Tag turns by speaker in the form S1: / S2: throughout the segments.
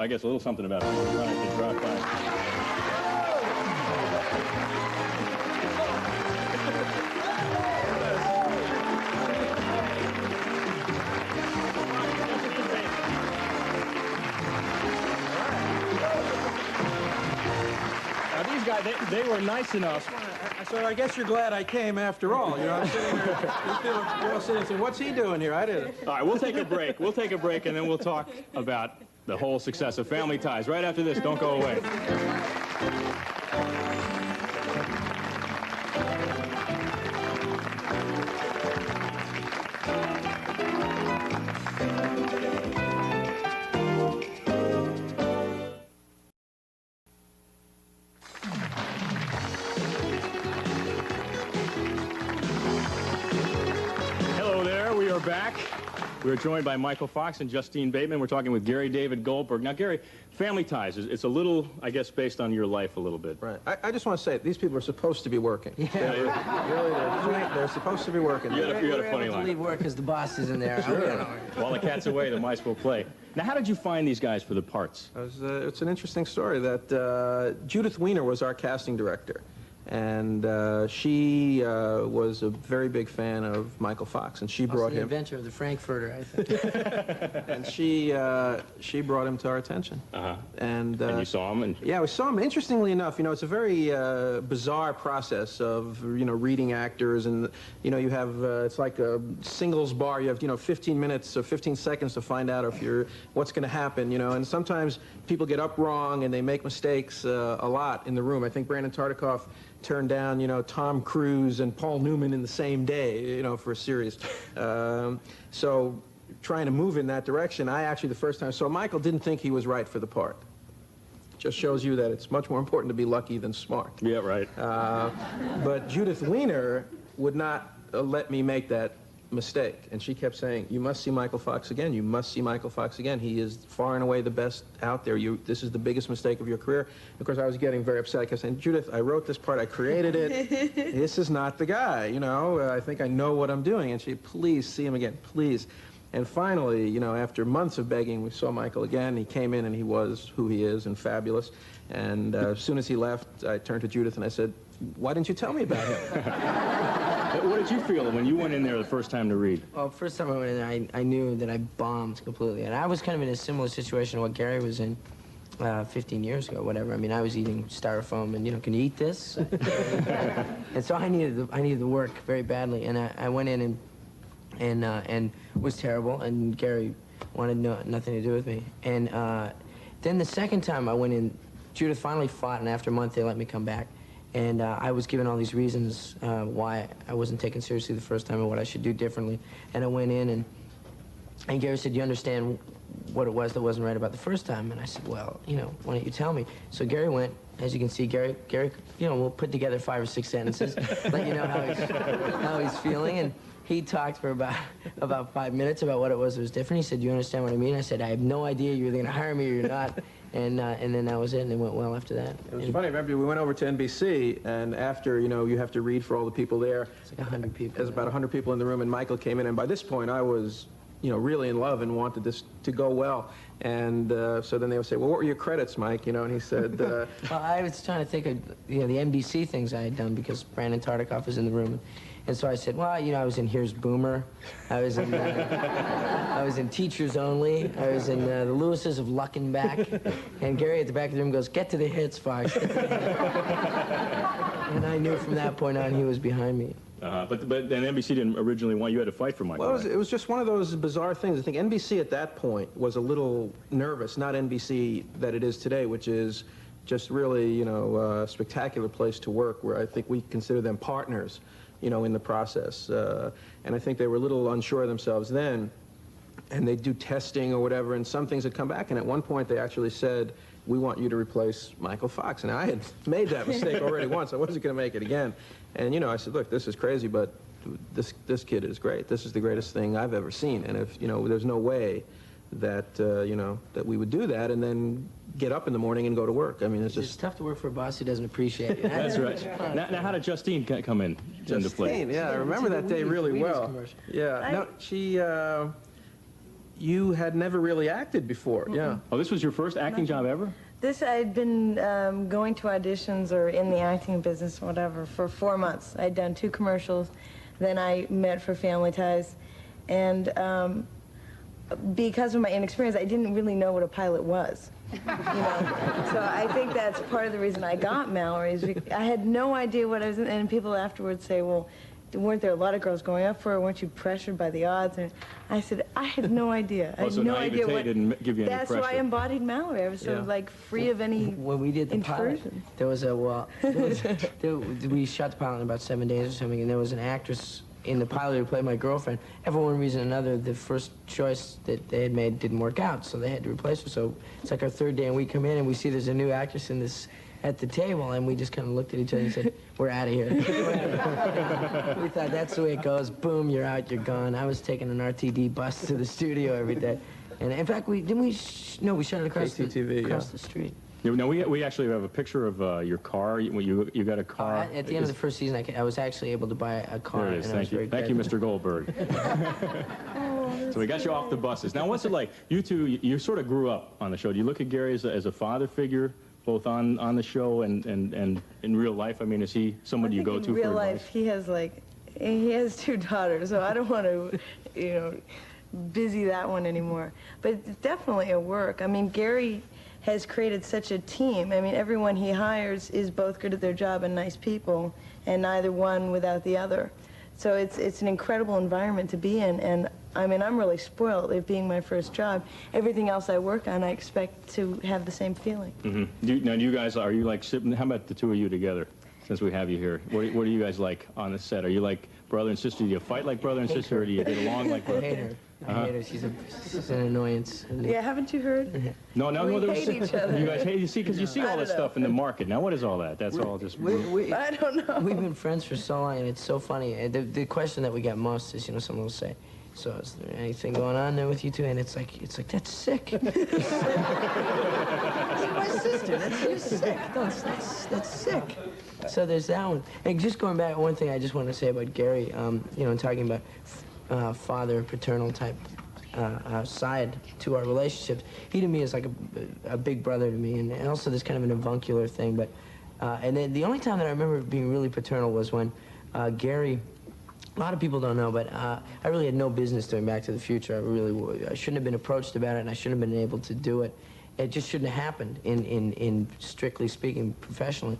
S1: I guess a little something about trying to drop by. Now these guys, they were nice enough.
S2: So I guess you're glad I came after all. You know, I'm sitting there, these people are all sitting and saying, what's he doing here? I didn't.
S1: All right, we'll take a break. We'll take a break, and then we'll talk about the whole success of Family Ties. Right after this, don't go away. Hello there, we are back. We're joined by Michael Fox and Justine Bateman. We're talking with Gary David Goldberg. Now, Gary, Family Ties, it's a little, I guess, based on your life a little bit.
S2: Right. I just want to say, these people are supposed to be working. Yeah. They're supposed to be working.
S1: You got a funny
S3: to
S1: line.
S3: leave work because the boss isn't there.
S1: Sure. While the cat's away, the mice will play. Now, how did you find these guys for the parts?
S2: It's an interesting story that Judith Weiner was our casting director. And she was a very big fan of Michael Fox, and she brought
S3: the
S2: him.
S3: inventor of the Frankfurter, I think.
S2: And she brought him to our attention. And
S1: And you saw him? And
S2: yeah, we saw him. Interestingly enough, you know, it's a very bizarre process of, you know, reading actors, and, you know, you have, it's like a singles bar. You have, you know, 15 minutes or 15 seconds to find out if you're, what's going to happen, you know, and sometimes people get up wrong and they make mistakes a lot in the room. I think Brandon Tartikoff turned down, you know, Tom Cruise and Paul Newman in the same day, you know, for a series. So trying to move in that direction, I actually, the first time, so Michael didn't think he was right for the part. Just shows you that it's much more important to be lucky than smart.
S1: yeah, right.
S2: But Judith Weiner would not let me make that mistake. And she kept saying, you must see Michael Fox again. You must see Michael Fox again. He is far and away the best out there. This is the biggest mistake of your career. Of course, I was getting very upset. I kept saying, Judith, I wrote this part. I created it. This is not the guy. You know, I think I know what I'm doing. And she, please see him again, please. And finally, you know, after months of begging, we saw Michael again. He came in and he was who he is and fabulous. And as soon as he left, I turned to Judith and I said, why didn't you tell me about him?
S1: What did you feel when you went in there the first time to read?
S3: Well, first time I went in there, I knew that I bombed completely. And I was kind of in a similar situation to what Gary was in 15 years ago, whatever. I mean, I was eating styrofoam and, you know, can you eat this? And so I needed the work very badly. And I went in and was terrible, and Gary wanted nothing to do with me. And then the second time I went in, Judith finally fought, and after a month they let me come back. And I was given all these reasons why I wasn't taken seriously the first time and what I should do differently. And I went in, and Gary said, you understand what it was that wasn't right about the first time? And I said, well, you know, why don't you tell me? So Gary went. As you can see, Gary, you know, we'll put together 5 or 6 sentences, let you know how he's feeling. And he talked for about 5 minutes about what it was that was different. He said, you understand what I mean? I said, I have no idea. You're either going to hire me or you're not. And then that was it, and it went well after that.
S2: It was funny. Remember, we went over to NBC, and after, you know, you have to read for all the people there.
S3: It's like 100 people.
S2: There's about 100 people in the room, and Michael came in, and by this point, I was, you know, really in love and wanted this to go well. And so then they would say, well, what were your credits, Mike? You know, and he said...
S3: Well, I was trying to think of, you know, the NBC things I had done because Brandon Tartikoff was in the room. And so I said, well, you know, I was in Here's Boomer. I was in Teachers Only. I was in the Lewises of Luckenbach. And Gary at the back of the room goes, get to the hits, Fox. Get to the hits. And I knew from that point on he was behind me.
S1: But then NBC didn't originally want you had to fight for Michael.
S2: Well, it was just one of those bizarre things. I think NBC at that point was a little nervous, not NBC that it is today, which is just really, you know, a spectacular place to work where I think we consider them partners, you know, in the process. And I think they were a little unsure of themselves then, and they'd do testing or whatever, and some things had come back, and at one point they actually said, we want you to replace Michael Fox. And I had made that mistake already once. I wasn't going to make it again. And, you know, I said, look, this is crazy, but this kid is great. This is the greatest thing I've ever seen. And if, you know, there's no way that, you know, that we would do that and then get up in the morning and go to work. I mean, it's just...
S3: It's tough to work for a boss who doesn't appreciate you.
S1: That's right. Now, how did Justine come into play?
S2: Justine, yeah, I remember that day really well. Yeah, no, she... you had never really acted before. Yeah.
S1: Oh, this was your first acting job ever?
S4: This, I'd been going to auditions or in the acting business, whatever, for 4 months. I'd done 2 commercials. Then I met for Family Ties. And because of my inexperience, I didn't really know what a pilot was. You know? So I think that's part of the reason I got Mallory. Is I had no idea what I was in, and people afterwards say, well, weren't there a lot of girls going up for it? Weren't you pressured by the odds? And I said, I had no idea. I had
S1: so
S4: no idea
S1: naivete
S4: what.
S1: didn't give you any
S4: That's
S1: pressure.
S4: why I embodied Mallory. I was sort of like free of any
S3: When we did the pilot,
S4: intrusion.
S3: there was a we shot the pilot in about 7 days or something, and there was an actress in the pilot who played my girlfriend. And for one reason or another, the first choice that they had made didn't work out, so they had to replace her. So it's like our 3rd day, and we come in and we see there's a new actress in this at the table, and we just kind of looked at each other and said, "We're out of here." We thought that's the way it goes. Boom, you're out, you're gone. I was taking an RTD bus to the studio every day, and in fact, we no, we shot it across
S2: KTTV,
S3: across
S2: yeah.
S3: the street.
S1: Yeah, no, we actually have a picture of your car. You got a car.
S3: At the end of the first season, I was actually able to buy a car.
S1: There it is.
S3: and I was
S1: Thank you.
S3: very
S1: Thank you,
S3: grateful.
S1: Mr. Goldberg. So we got you off the buses. Now, what's it like? You two, you sort of grew up on the show. Do you look at Gary as a father figure, both on the show and in real life? I mean, is he someone you go to
S4: in real
S1: for
S4: life,
S1: advice?
S4: he has 2 daughters, so I don't want to, you know, busy that one anymore. But it's definitely a work. I mean, Gary has created such a team. I mean, everyone he hires is both good at their job and nice people, and neither one without the other. So it's an incredible environment to be in, and I mean, I'm really spoiled, it being my first job. Everything else I work on, I expect to have the same feeling.
S1: Mm-hmm. Now, you guys, are you like sitting? How about the 2 of you together? Since we have you here, what are you guys like on the set? Are you like brother and sister? Do you fight like brother and sister, or do you get along like
S3: I
S1: brother?
S3: hate her. I hate her. She's an annoyance. And
S4: Yeah, haven't you heard?
S1: No,
S4: We
S1: there was,
S4: hate each other.
S1: You guys hate, you see, because you see
S4: I
S1: all this
S4: don't know.
S1: stuff in the market. Now, what is all that? That's all just.
S4: I don't know.
S3: We've been friends for so long, and it's so funny. The question that we get most is, you know, someone will say, "So is there anything going on there with you two?" And it's like that's sick. That's my sister. That's just sick. No, that's sick. So there's that one. And just going back, one thing I just want to say about Gary, you know, and talking about father, paternal type side to our relationships. He to me is like a big brother to me, and also there's kind of an avuncular thing. But and then the only time that I remember being really paternal was when Gary. A lot of people don't know, but I really had no business doing Back to the Future. I shouldn't have been approached about it, and I shouldn't have been able to do it. It just shouldn't have happened in strictly speaking, professionally,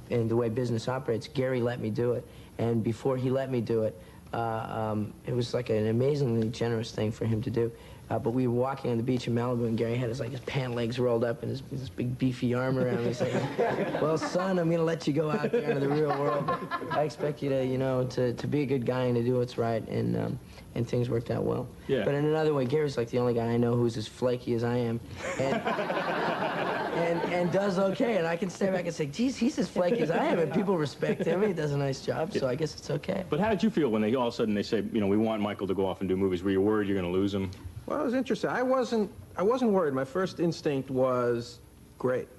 S3: in the way business operates. Gary let me do it, and before he let me do it, it was like an amazingly generous thing for him to do. But we were walking on the beach in Malibu, and Gary had his pant legs rolled up and his big beefy arm around him. He's like, "Well, son, I'm gonna let you go out there into the real world. But I expect you to, you know, to be a good guy and to do what's right." And things worked out well.
S1: Yeah.
S3: But in another way, Gary's like the only guy I know who's as flaky as I am, and does okay. And I can stay back and say, "Geez, he's as flaky as I am," and people respect him. He does a nice job, so I guess it's okay.
S1: But how did you feel when all of a sudden they say, you know, we want Michael to go off and do movies? Were you worried you're going to lose him?
S2: Well, it was interesting. I wasn't worried. My first instinct was great.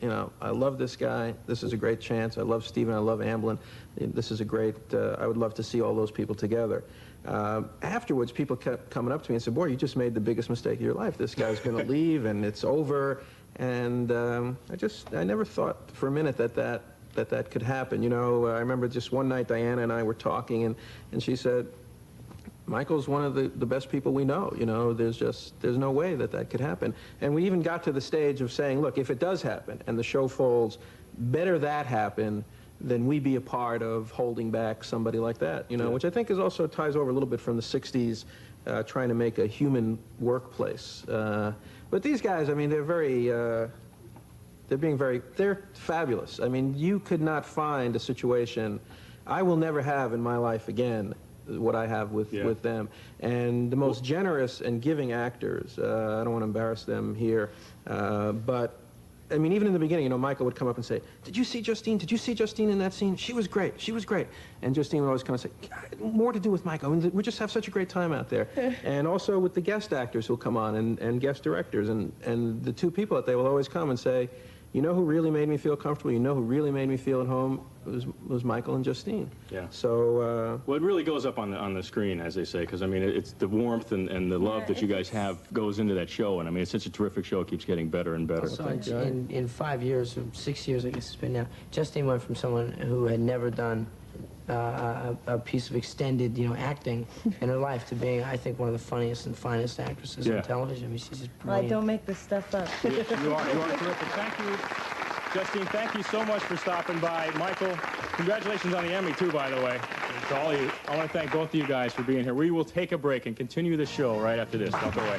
S2: You know, I love this guy. This is a great chance. I love Steven. I love Amblin. This is a great, I would love to see all those people together. Afterwards, people kept coming up to me and said, "Boy, you just made the biggest mistake of your life. This guy's going to leave and it's over." And I never thought for a minute that could happen. You know, I remember just one night Diana and I were talking, and she said, "Michael's one of the best people we know. You know, there's no way that could happen." And we even got to the stage of saying, "Look, if it does happen and the show folds, better that happen than we be a part of holding back somebody like that." You know, which I think is also ties over a little bit from the '60s, trying to make a human workplace. But these guys, I mean, they're fabulous. I mean, you could not find a situation I will never have in my life again what I have with them. And the most generous and giving actors, I don't want to embarrass them here, but I mean, even in the beginning, you know, Michael would come up and say, "Did you see Justine? Did you see Justine in that scene? She was great. She was great." And Justine would always come and say, "More to do with Michael. I mean, we just have such a great time out there." And also with the guest actors who'll come on and guest directors. And the two people that they will always come and say, You know who really made me feel comfortable? You know who really made me feel at home? Was Michael and Justine.
S1: Yeah.
S2: So,
S1: Well, it really goes up on the screen, as they say, because I mean, it's the warmth and the love that you guys have goes into that show, and I mean, it's such a terrific show. It keeps getting better and better.
S3: So
S2: thank you.
S3: in 5 years, or 6 years, I guess it's been now, Justine went from someone who had never done a piece of extended, acting in her life to being, I think, one of the funniest and finest actresses
S1: Yeah.
S3: on television. I mean, she's just
S4: Well, I
S3: brilliant.
S4: don't make this stuff up.
S1: You are terrific. Thank you, Justine. Thank you so much for stopping by. Michael, congratulations on the Emmy, too, by the way. And to all of you, I want to thank both of you guys for being here. We will take a break and continue the show right after this. Don't go away.